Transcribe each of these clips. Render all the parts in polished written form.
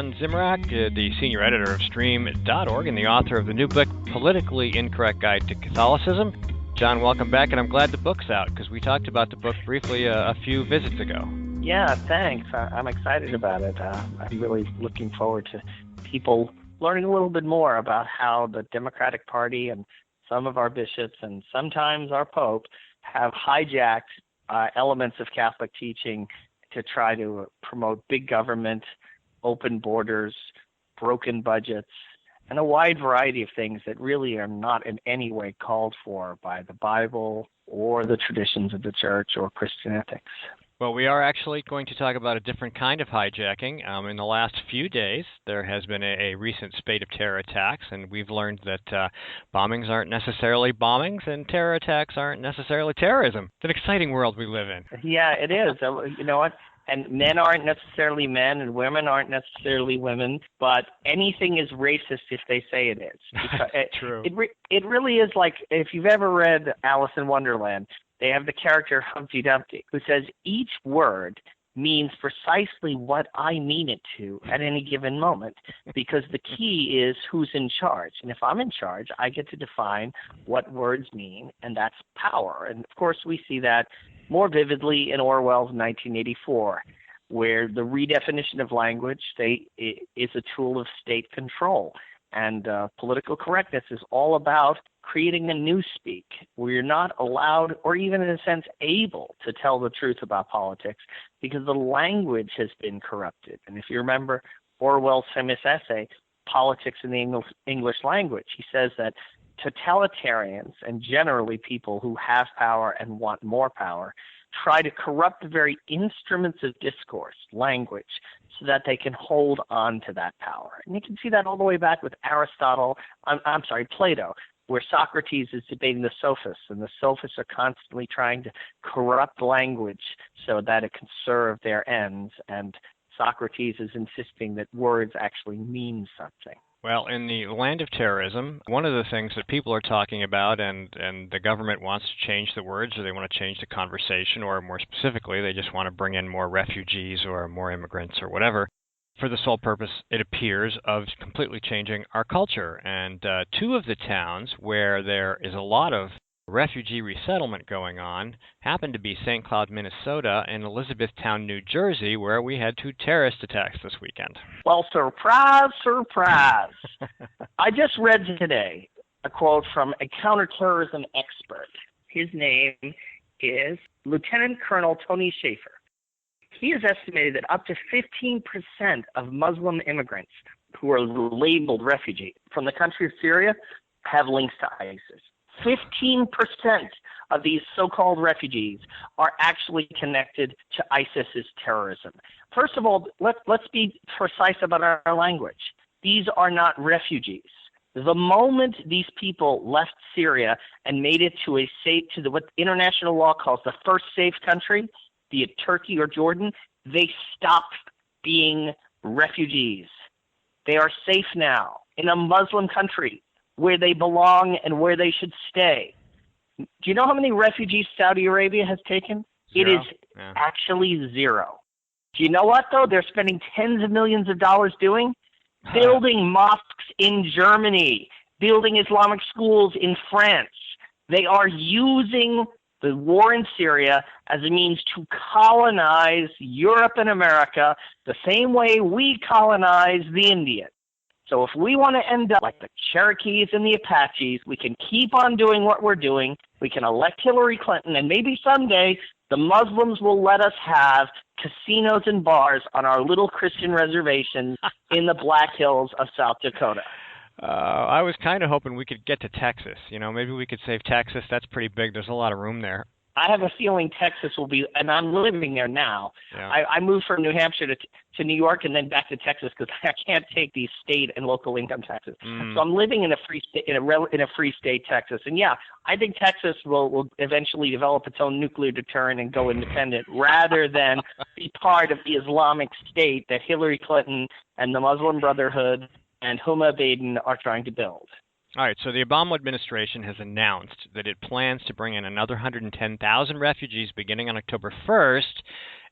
John Zmirack, the senior editor of Stream.org and the author of the new book, Politically Incorrect Guide to Catholicism. John, welcome back, and I'm glad the book's out, because we talked about the book briefly a few visits ago. Yeah, thanks. I'm excited about it. I'm really looking forward to people learning a little bit more about how the Democratic Party and some of our bishops and sometimes our Pope have hijacked elements of Catholic teaching to try to promote big government, open borders, broken budgets, and a wide variety of things that really are not in any way called for by the Bible or the traditions of the Church or Christian ethics. Well, we are actually going to talk about a different kind of hijacking. In the last few days, there has been a recent spate of terror attacks, and we've learned that bombings aren't necessarily bombings, and terror attacks aren't necessarily terrorism. It's an exciting world we live in. Yeah, it is. You know what? And men aren't necessarily men, and women aren't necessarily women, but anything is racist if they say it is. True. It really is like, if you've ever read Alice in Wonderland, they have the character Humpty Dumpty, who says each word means precisely what I mean it to at any given moment, because the key is who's in charge. And if I'm in charge, I get to define what words mean, and that's power. And, of course, we see that more vividly in Orwell's 1984, where the redefinition of language is a tool of state control. And political correctness is all about creating a newspeak where you're not allowed, or even in a sense able, to tell the truth about politics because the language has been corrupted. And if you remember Orwell's famous essay, Politics in the English Language, he says that totalitarians, and generally people who have power and want more power, try to corrupt the very instruments of discourse, language, so that they can hold on to that power. And you can see that all the way back with Plato, where Socrates is debating the sophists, and the sophists are constantly trying to corrupt language so that it can serve their ends, and Socrates is insisting that words actually mean something. Well, in the land of terrorism, one of the things that people are talking about, and the government wants to change the words, or they want to change the conversation, or more specifically, they just want to bring in more refugees or more immigrants or whatever, for the sole purpose, it appears, of completely changing our culture. And two of the towns where there is a lot of refugee resettlement going on happen to be St. Cloud, Minnesota, and Elizabethtown, New Jersey, where we had two terrorist attacks this weekend. Well, surprise, surprise. I just read today a quote from a counterterrorism expert. His name is Lieutenant Colonel Tony Schaefer. He has estimated that up to 15% of Muslim immigrants who are labeled refugees from the country of Syria have links to ISIS. 15% of these so-called refugees are actually connected to ISIS's terrorism. First of all, let's be precise about our language. These are not refugees. The moment these people left Syria and made it to what international law calls the first safe country, be it Turkey or Jordan, they stopped being refugees. They are safe now in a Muslim country where they belong and where they should stay. Do you know how many refugees Saudi Arabia has taken? Zero. It is actually zero. Do you know what, though? They're spending tens of millions of dollars doing? Building mosques in Germany, building Islamic schools in France. They are using the war in Syria as a means to colonize Europe and America the same way we colonize the Indians. So if we want to end up like the Cherokees and the Apaches, we can keep on doing what we're doing. We can elect Hillary Clinton, and maybe someday the Muslims will let us have casinos and bars on our little Christian reservations in the Black Hills of South Dakota. I was kind of hoping we could get to Texas. Maybe we could save Texas. That's pretty big. There's a lot of room there. I have a feeling Texas will be, and I'm living there now. Yeah. I moved from New Hampshire to New York and then back to Texas because I can't take these state and local income taxes. So I'm living in a free state, in a free state, Texas. And yeah, I think Texas will eventually develop its own nuclear deterrent and go independent rather than be part of the Islamic State that Hillary Clinton and the Muslim Brotherhood and Huma Abadan are trying to build. All right, so the Obama administration has announced that it plans to bring in another 110,000 refugees beginning on October 1st,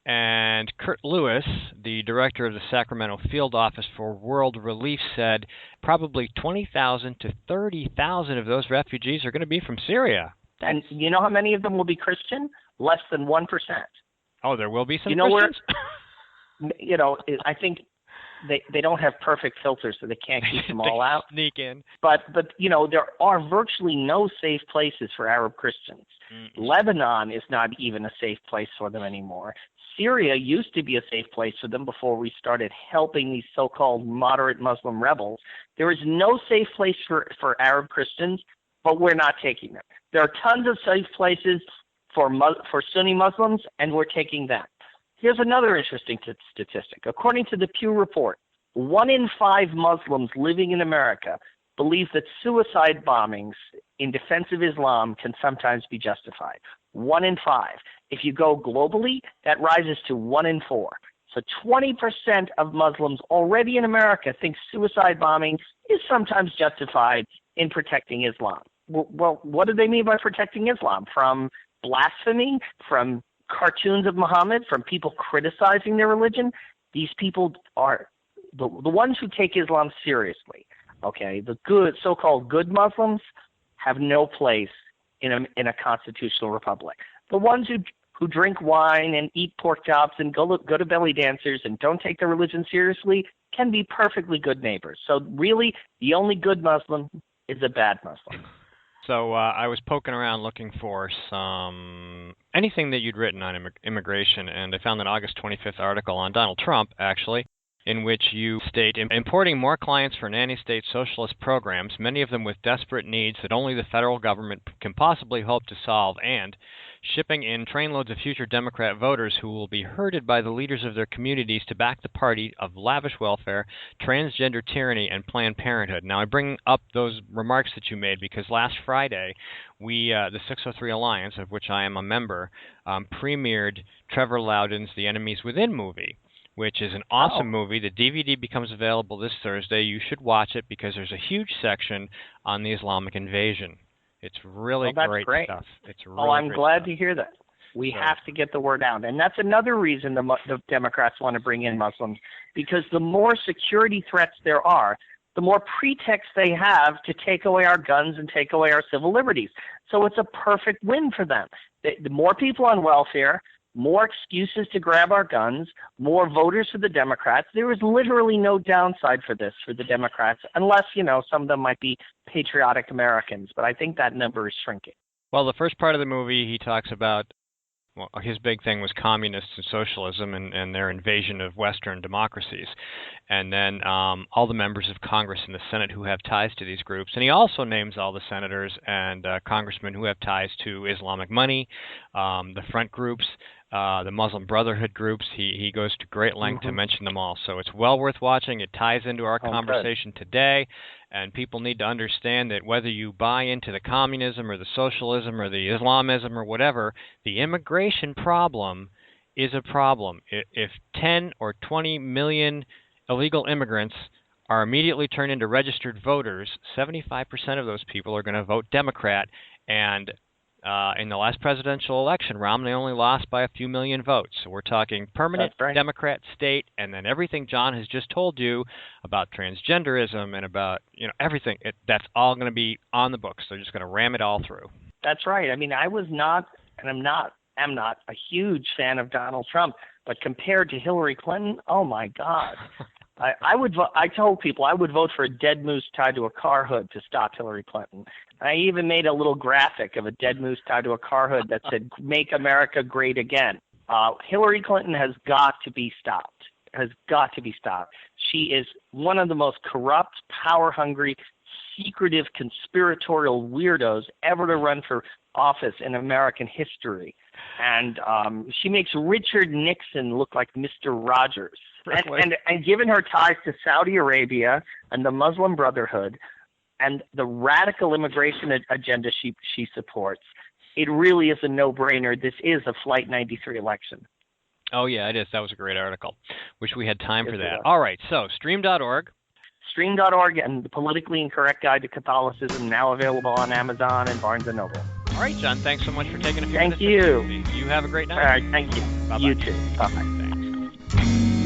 And Kurt Lewis, the director of the Sacramento Field Office for World Relief, said probably 20,000 to 30,000 of those refugees are going to be from Syria. And you know how many of them will be Christian? Less than 1%. Oh, there will be some Christians? Where, I think they don't have perfect filters, so they can't keep them all out. Sneak in. But there are virtually no safe places for Arab Christians. Lebanon is not even a safe place for them anymore. Syria used to be a safe place for them before we started helping these so-called moderate Muslim rebels. There is no safe place for Arab Christians, but we're not taking them. There are tons of safe places for Sunni Muslims, and we're taking them. Here's another interesting statistic. According to the Pew Report, 1 in 5 Muslims living in America believe that suicide bombings in defense of Islam can sometimes be justified. 1 in 5. If you go globally, that rises to 1 in 4. So 20% of Muslims already in America think suicide bombing is sometimes justified in protecting Islam. Well, what do they mean by protecting Islam? From blasphemy? From cartoons of Muhammad? From people criticizing their religion? These people are the ones who take Islam seriously. Okay, the good, so-called good Muslims have no place in a constitutional republic. The ones who drink wine and eat pork chops and go to belly dancers and don't take their religion seriously can be perfectly good neighbors. So really, the only good Muslim is a bad Muslim. So I was poking around looking for anything that you'd written on immigration, and I found an August 25th article on Donald Trump, actually, in which you state, importing more clients for nanny-state socialist programs, many of them with desperate needs that only the federal government can possibly hope to solve, and shipping in trainloads of future Democrat voters who will be herded by the leaders of their communities to back the party of lavish welfare, transgender tyranny, and Planned Parenthood. Now, I bring up those remarks that you made because last Friday, the 603 Alliance, of which I am a member, premiered Trevor Loudon's The Enemies Within movie, which is an awesome movie. The DVD becomes available this Thursday. You should watch it because there's a huge section on the Islamic invasion. It's really great stuff. It's really I'm glad to hear that. We have to get the word out. And that's another reason the Democrats want to bring in Muslims, because the more security threats there are, the more pretext they have to take away our guns and take away our civil liberties. So it's a perfect win for them. The more people on welfare, more excuses to grab our guns, more voters for the Democrats. There is literally no downside for this for the Democrats, unless, some of them might be patriotic Americans, but I think that number is shrinking. Well, the first part of the movie, he talks about, his big thing was communists and socialism and their invasion of Western democracies, and then all the members of Congress and the Senate who have ties to these groups. And he also names all the senators and congressmen who have ties to Islamic money, the front groups, the Muslim Brotherhood groups. He goes to great length to mention them all. So it's well worth watching. It ties into our conversation today, and people need to understand that whether you buy into the communism or the socialism or the Islamism or whatever, the immigration problem is a problem. If 10 or 20 million illegal immigrants are immediately turned into registered voters, 75% of those people are going to vote Democrat, and in the last presidential election, Romney only lost by a few million votes. So we're talking permanent Democrat state, and then everything John has just told you about transgenderism and about everything. That's all going to be on the books. They're just going to ram it all through. That's right. I mean, I was not, and am not a huge fan of Donald Trump, but compared to Hillary Clinton, oh my God. I would. I told people I would vote for a dead moose tied to a car hood to stop Hillary Clinton. I even made a little graphic of a dead moose tied to a car hood that said, "Make America Great Again." Hillary Clinton has got to be stopped. She is one of the most corrupt, power-hungry, secretive, conspiratorial weirdos ever to run for office in American history. And she makes Richard Nixon look like Mr. Rogers. And given her ties to Saudi Arabia and the Muslim Brotherhood and the radical immigration agenda she supports, it really is a no-brainer. This is a Flight 93 election. Oh, yeah, it is. That was a great article. Wish we had time for that. All right, so stream.org. Stream.org and the Politically Incorrect Guide to Catholicism, now available on Amazon and Barnes & Noble. right, John. Thanks so much for taking a few Thank minutes. you. To me. You have a great night. All right. Thank you. Bye-bye. You too. Bye-bye. Thanks.